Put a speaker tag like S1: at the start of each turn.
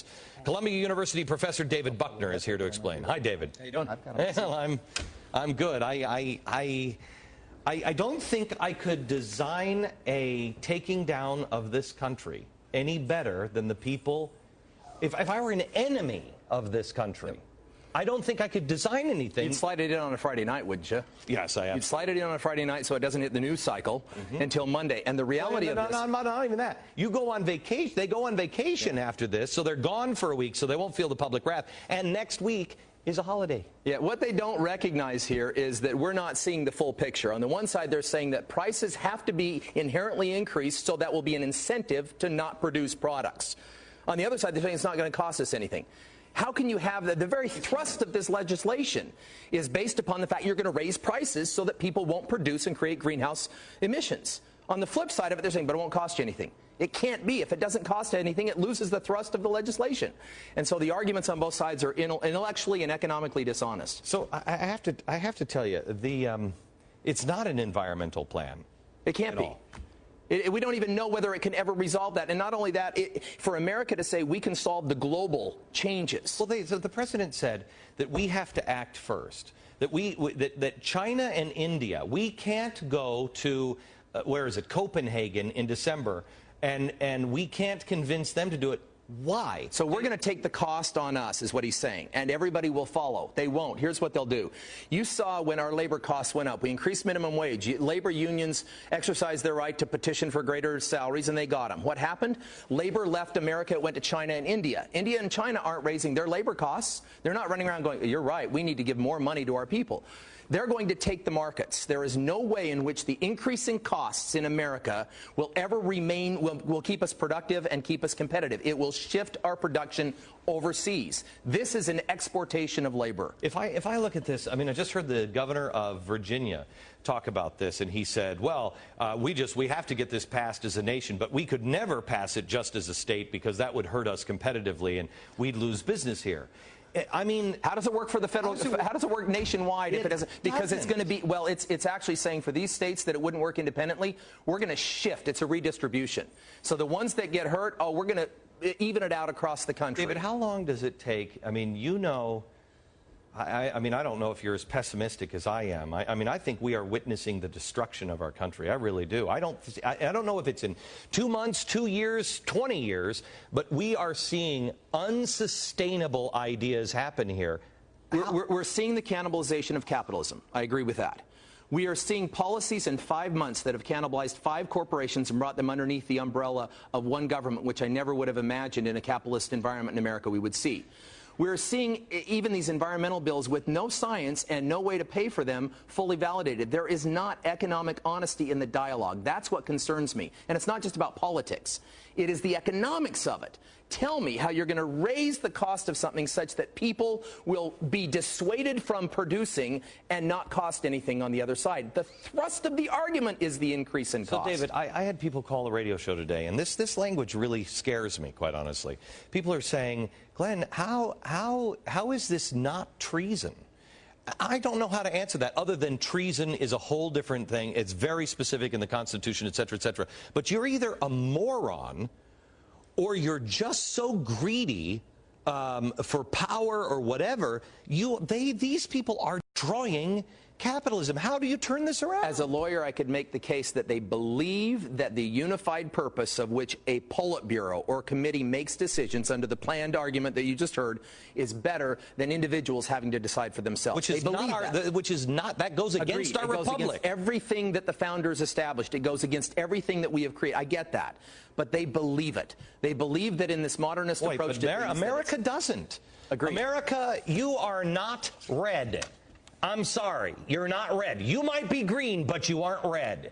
S1: scientists. Columbia University professor David Buckner is here to explain. Hi, David.
S2: How you doing?
S1: Well, I'm good. I don't think I could design a taking down of this country any better than the people. If I were an enemy of this country, I don't think I could design anything.
S2: You'd slide it in on a Friday night, wouldn't you?
S1: Yes, I am.
S2: You'd slide it in on a Friday night so it doesn't hit the news cycle until Monday. And the reality of this...
S1: No, not even that. You go on vacation. They go on vacation after this, so they're gone for a week, so they won't feel the public wrath. And next week is a holiday.
S2: Yeah, what they don't recognize here is that we're not seeing the full picture. On the one side, they're saying that prices have to be inherently increased, so that will be an incentive to not produce products. On the other side, they're saying it's not going to cost us anything. How can you have the very thrust of this legislation is based upon the fact you're going to raise prices so that people won't produce and create greenhouse emissions. On the flip side of it, they're saying, but it won't cost you anything. It can't be. If it doesn't cost anything, it loses the thrust of the legislation. And so the arguments on both sides are intellectually and economically dishonest.
S1: So I have to tell you, it's not an environmental plan.
S2: It can't be. We don't even know whether it can ever resolve that. And not only that, for America to say we can solve the global changes.
S1: Well, so the president said that we have to act first, that China and India, we can't go to, where is it, Copenhagen in December, and we can't convince them to do it. Why?
S2: So we're going to take the cost on us, is what he's saying, and everybody will follow. They won't. Here's what they'll do. You saw when our labor costs went up. We increased minimum wage. Labor unions exercised their right to petition for greater salaries, and they got them. What happened? Labor left America. It went to China and India. India and China aren't raising their labor costs. They're not running around going, you're right, we need to give more money to our people. They're going to take the markets. There is no way in which the increasing costs in America will ever remain, will keep us productive and keep us competitive. It will shift our production overseas. This is an exportation of labor.
S1: If I look at this, I mean, I just heard the governor of Virginia talk about this, and he said, well, we have to get this passed as a nation, but we could never pass it just as a state because that would hurt us competitively and we'd lose business here. I mean,
S2: how does it work for the federal? How does it work nationwide if it doesn't? Because it's going to be, well, it's actually saying for these states that it wouldn't work independently, we're going to shift. It's a redistribution. So the ones that get hurt, we're going to even it out across the country.
S1: David, how long does it take? I mean, I mean, I don't know if you're as pessimistic as I am. I mean, I think we are witnessing the destruction of our country. I really do. I don't know if it's in 2 months, 2 years, 20 years, but we are seeing unsustainable ideas happen here.
S2: We're seeing the cannibalization of capitalism. I agree with that. We are seeing policies in 5 months that have cannibalized 5 corporations and brought them underneath the umbrella of one government, which I never would have imagined in a capitalist environment in America we would see. We're seeing even these environmental bills with no science and no way to pay for them fully validated. There is not economic honesty in the dialogue. That's what concerns me. And it's not just about politics. It is the economics of it. Tell me how you're going to raise the cost of something such that people will be dissuaded from producing and not cost anything on the other side. The thrust of the argument is the increase in cost.
S1: So, David, I had people call the radio show today, and this language really scares me, quite honestly. People are saying, Glenn, how is this not treason? I don't know how to answer that other than treason is a whole different thing. It's very specific in the Constitution, et cetera, et cetera. But you're either a moron or you're just so greedy for power or whatever. These people are destroying capitalism. How do you turn this around?
S2: As a lawyer, I could make the case that they believe that the unified purpose of which a Politburo or committee makes decisions under the planned argument that you just heard is better than individuals having to decide for themselves.
S1: That goes against our republic.
S2: Goes against everything that the founders established. It goes against everything that we have created. I get that. But they believe it. They believe that in this modernist approach to things.
S1: America doesn't.
S2: Agreed.
S1: America, you are not red. I'm sorry, you're not red. You might be green, but you aren't red.